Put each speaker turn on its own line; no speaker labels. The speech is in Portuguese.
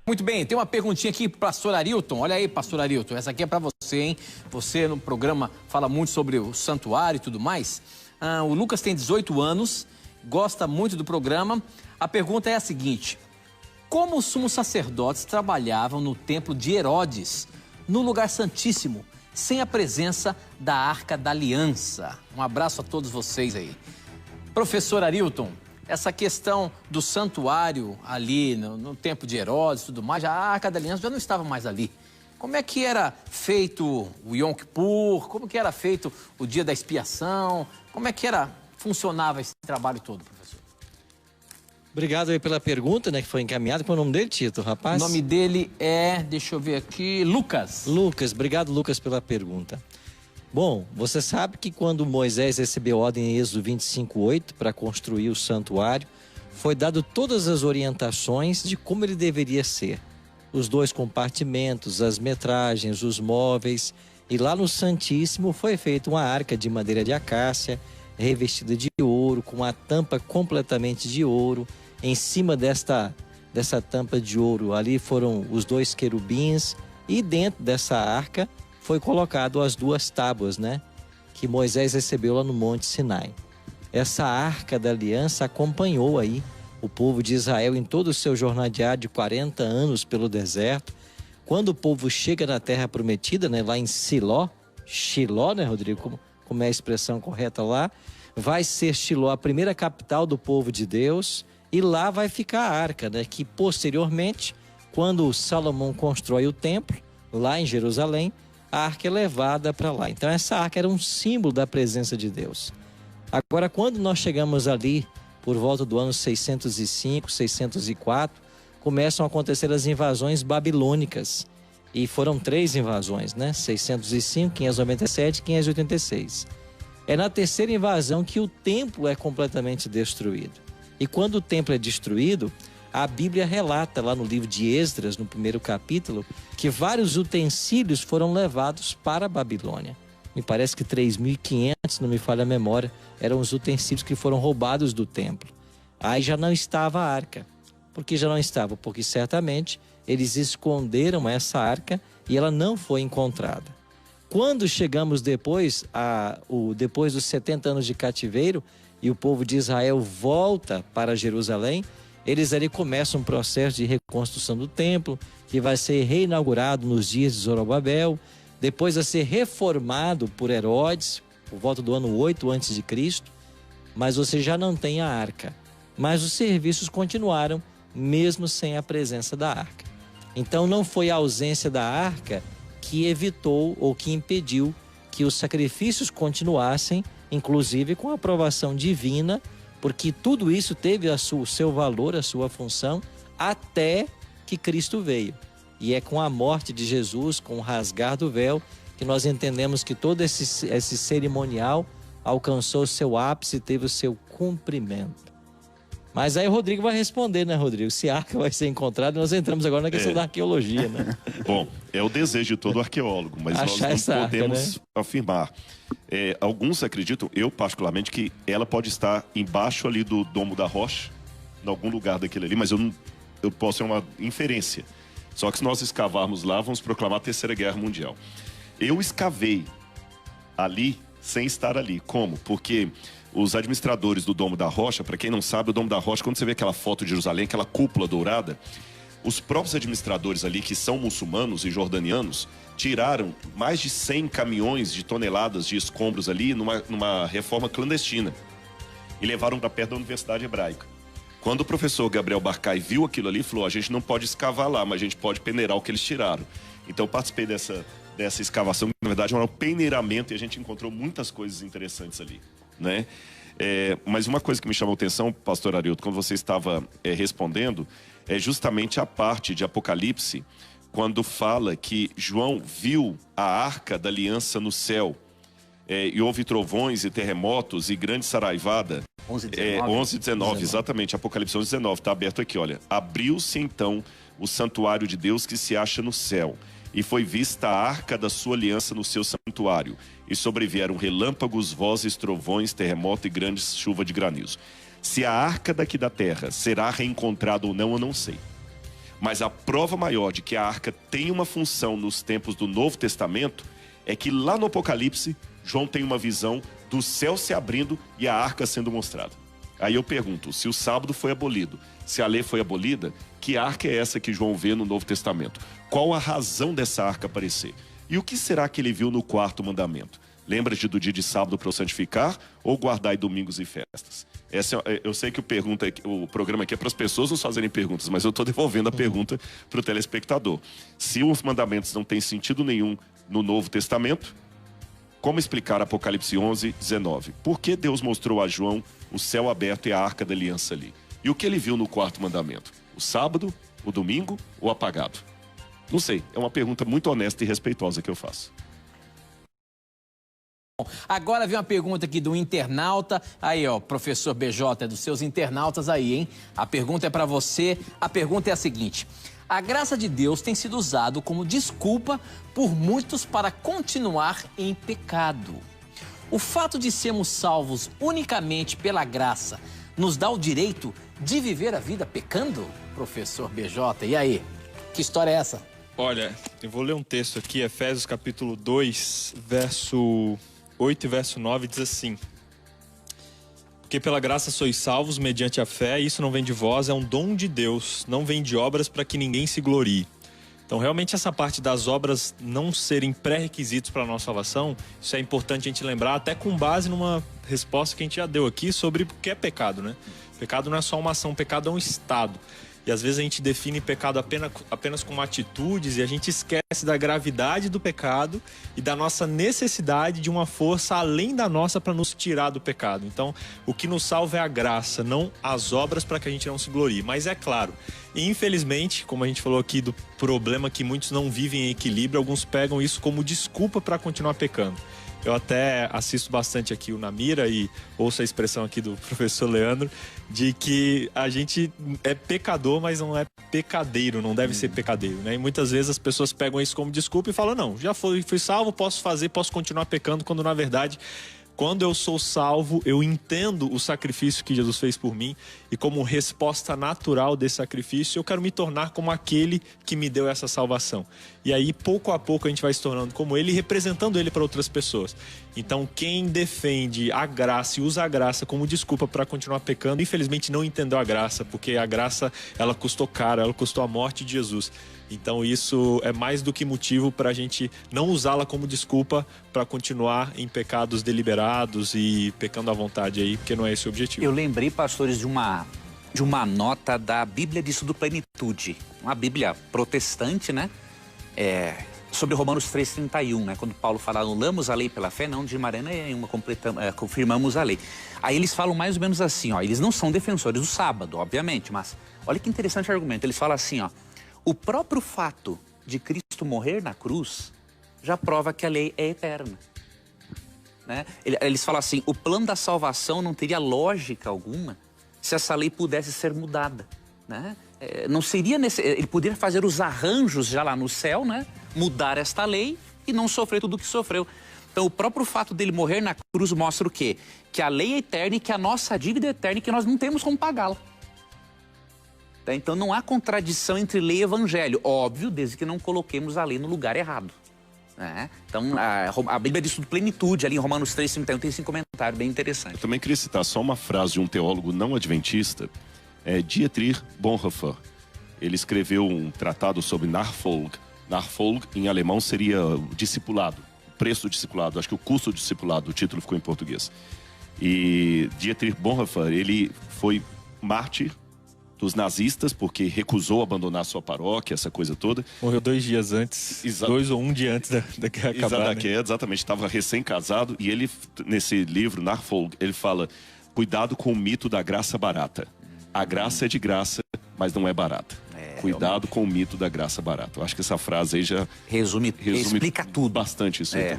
Muito bem, tem uma perguntinha aqui para o pastor Arilton. Olha aí, pastor Arilton, essa aqui é para você, hein? Você no programa fala muito sobre o santuário e tudo mais. O Lucas tem 18 anos, gosta muito do programa. A pergunta é a seguinte: como os sumos sacerdotes trabalhavam no templo de Herodes, no lugar santíssimo, sem a presença da Arca da Aliança? Um abraço a todos vocês aí. Professor Arilton, essa questão do santuário ali no tempo de Herodes e tudo mais, a Arca da Aliança já não estava mais ali. Como é que era feito o Yom Kippur? Como que era feito o dia da expiação? Como é que funcionava esse trabalho todo, professor?
Obrigado aí pela pergunta, né, que foi encaminhada. Qual é o nome dele, Tito, rapaz?
O nome dele é, deixa eu ver aqui, Lucas.
Lucas, obrigado, Lucas, pela pergunta. Bom, você sabe que quando Moisés recebeu ordem em Êxodo 25:8 para construir o santuário, foi dado todas as orientações de como ele deveria ser. Os 2 compartimentos, as metragens, os móveis. E lá no Santíssimo foi feita uma arca de madeira de acácia, revestida de ouro, com a tampa completamente de ouro. Em cima dessa tampa de ouro, ali foram os 2 querubins. E dentro dessa arca foi colocado as 2 tábuas, né, que Moisés recebeu lá no Monte Sinai. Essa Arca da Aliança acompanhou aí o povo de Israel em todo o seu jornadear de 40 anos pelo deserto. Quando o povo chega na Terra Prometida, né, lá em Shiló, né, Rodrigo, como é a expressão correta lá, vai ser Shiló a primeira capital do povo de Deus, e lá vai ficar a Arca, né, que posteriormente, quando Salomão constrói o templo, lá em Jerusalém, a arca é levada para lá. Então essa arca era um símbolo da presença de Deus. Agora, quando nós chegamos ali, por volta do ano 605, 604, começam a acontecer as invasões babilônicas. E foram 3 invasões, né? 605, 597 e 586. É na terceira invasão que o templo é completamente destruído. E quando o templo é destruído, a Bíblia relata lá no livro de Esdras, no 1º capítulo, que vários utensílios foram levados para a Babilônia. Me parece que 3.500, não me falha a memória, eram os utensílios que foram roubados do templo. Aí já não estava a arca. Por que já não estava? Porque certamente eles esconderam essa arca e ela não foi encontrada. Quando chegamos depois dos 70 anos de cativeiro e o povo de Israel volta para Jerusalém, eles ali começam um processo de reconstrução do templo, que vai ser reinaugurado nos dias de Zorobabel, depois a ser reformado por Herodes, por volta do ano 8 a.C., mas você já não tem a arca. Mas os serviços continuaram, mesmo sem a presença da arca. Então não foi a ausência da arca que evitou ou que impediu que os sacrifícios continuassem, inclusive com a aprovação divina, porque tudo isso teve o seu valor, a sua função, até que Cristo veio. E é com a morte de Jesus, com o rasgar do véu, que nós entendemos que todo esse cerimonial alcançou o seu ápice e teve o seu cumprimento. Mas aí o Rodrigo vai responder, né, Rodrigo? Se a arca vai ser encontrada, nós entramos agora na questão da arqueologia, né?
Bom, é o desejo de todo arqueólogo, mas nós não podemos afirmar. Alguns acreditam, eu particularmente, que ela pode estar embaixo ali do Domo da Rocha, em algum lugar daquele ali, mas eu posso ser uma inferência. Só que se nós escavarmos lá, vamos proclamar a Terceira Guerra Mundial. Eu escavei ali sem estar ali. Como? Porque os administradores do Domo da Rocha, para quem não sabe, o Domo da Rocha, quando você vê aquela foto de Jerusalém, aquela cúpula dourada, os próprios administradores ali, que são muçulmanos e jordanianos, tiraram mais de 100 caminhões de toneladas de escombros ali numa reforma clandestina e levaram para perto da Universidade Hebraica. Quando o professor Gabriel Barcay viu aquilo ali, falou: a gente não pode escavar lá, mas a gente pode peneirar o que eles tiraram. Então eu participei dessa escavação, que na verdade era um peneiramento, e a gente encontrou muitas coisas interessantes ali, né? Mas uma coisa que me chamou a atenção, pastor Arilton, quando você estava respondendo, é justamente a parte de Apocalipse, quando fala que João viu a arca da aliança no céu, e houve trovões e terremotos e grande saraivada. 11:19, exatamente, Apocalipse 11:19, está aberto aqui, olha. Abriu-se então o santuário de Deus que se acha no céu, e foi vista a arca da sua aliança no seu santuário, e sobrevieram relâmpagos, vozes, trovões, terremoto e grande chuva de granizo. Se a arca daqui da terra será reencontrada ou não, eu não sei. Mas a prova maior de que a arca tem uma função nos tempos do Novo Testamento é que lá no Apocalipse, João tem uma visão do céu se abrindo e a arca sendo mostrada. Aí eu pergunto, se o sábado foi abolido, se a lei foi abolida, que arca é essa que João vê no Novo Testamento? Qual a razão dessa arca aparecer? E o que será que ele viu no quarto mandamento? Lembra-te do dia de sábado para o santificar ou guardai domingos e festas? Eu sei que o programa aqui é para as pessoas nos fazerem perguntas, mas eu estou devolvendo a pergunta para o telespectador. Se os mandamentos não têm sentido nenhum no Novo Testamento, como explicar Apocalipse 11, 19? Por que Deus mostrou a João o céu aberto e a arca da aliança ali? E o que ele viu no quarto mandamento? O sábado, o domingo ou apagado? Não sei, é uma pergunta muito honesta e respeitosa que eu faço.
Agora vem uma pergunta aqui do internauta. Aí, ó, professor BJ, é dos seus internautas aí, hein? A pergunta é para você. A pergunta é a seguinte: a graça de Deus tem sido usado como desculpa por muitos para continuar em pecado. O fato de sermos salvos unicamente pela graça nos dá o direito de viver a vida pecando? Professor BJ, e aí? Que história é essa?
Olha, eu vou ler um texto aqui, Efésios capítulo 2, verso 8 e verso 9, diz assim: porque pela graça sois salvos mediante a fé, e isso não vem de vós, é um dom de Deus, não vem de obras para que ninguém se glorie. Então, realmente, essa parte das obras não serem pré-requisitos para a nossa salvação, isso é importante a gente lembrar, até com base numa resposta que a gente já deu aqui sobre o que é pecado, né? Pecado não é só uma ação, pecado é um estado. E às vezes a gente define pecado apenas como atitudes e a gente esquece da gravidade do pecado e da nossa necessidade de uma força além da nossa para nos tirar do pecado. Então, o que nos salva é a graça, não as obras para que a gente não se glorie. Mas é claro, infelizmente, como a gente falou aqui do problema que muitos não vivem em equilíbrio, alguns pegam isso como desculpa para continuar pecando. Eu até assisto bastante aqui o Namira e ouço a expressão aqui do professor Leandro de que a gente é pecador, mas não é pecadeiro, não deve ser pecadeiro, né? E muitas vezes as pessoas pegam isso como desculpa e falam, não, já fui salvo, posso continuar pecando, quando na verdade, quando eu sou salvo, eu entendo o sacrifício que Jesus fez por mim e como resposta natural desse sacrifício, eu quero me tornar como aquele que me deu essa salvação. E aí, pouco a pouco, a gente vai se tornando como ele e representando ele para outras pessoas. Então, quem defende a graça e usa a graça como desculpa para continuar pecando, infelizmente não entendeu a graça, porque a graça, ela custou caro, ela custou a morte de Jesus. Então isso é mais do que motivo para a gente não usá-la como desculpa para continuar em pecados deliberados e pecando à vontade aí, porque não é esse o objetivo.
Eu lembrei, pastores, de uma nota da Bíblia de Estudo Plenitude, uma Bíblia protestante, né? Sobre Romanos 3,31, né? Quando Paulo fala, anulamos a lei pela fé, não de maneira nenhuma, confirmamos a lei. Aí eles falam mais ou menos assim, ó, eles não são defensores do sábado, obviamente, mas olha que interessante argumento, eles falam assim, ó, o próprio fato de Cristo morrer na cruz já prova que a lei é eterna. Né? Eles falam assim, o plano da salvação não teria lógica alguma se essa lei pudesse ser mudada. Né? Não seria ele poderia fazer os arranjos já lá no céu, né? Mudar esta lei e não sofrer tudo o que sofreu. Então o próprio fato dele morrer na cruz mostra o quê? Que a lei é eterna e que a nossa dívida é eterna e que nós não temos como pagá-la. Então não há contradição entre lei e evangelho, óbvio, desde que não coloquemos a lei no lugar errado. Né? Então a Bíblia diz tudo plenitude, ali em Romanos 3,31 tem esse comentário bem interessante.
Eu também queria citar só uma frase de um teólogo não adventista, Dietrich Bonhoeffer. Ele escreveu um tratado sobre Nachfolge. Nachfolge em alemão seria o discipulado, o preço do discipulado, acho que o custo do discipulado, o título ficou em português. E Dietrich Bonhoeffer, ele foi mártir dos nazistas, porque recusou abandonar sua paróquia, essa coisa toda.
Morreu 2 dias antes, 2 ou 1 dia antes da guerra acabar, né?
Exatamente, estava recém-casado, e ele, nesse livro, Nachfolge, ele fala, cuidado com o mito da graça barata. A graça é de graça, mas não é barata. Cuidado realmente com o mito da graça barata. Eu acho que essa frase aí já
resume explica tudo.
Bastante isso aí também.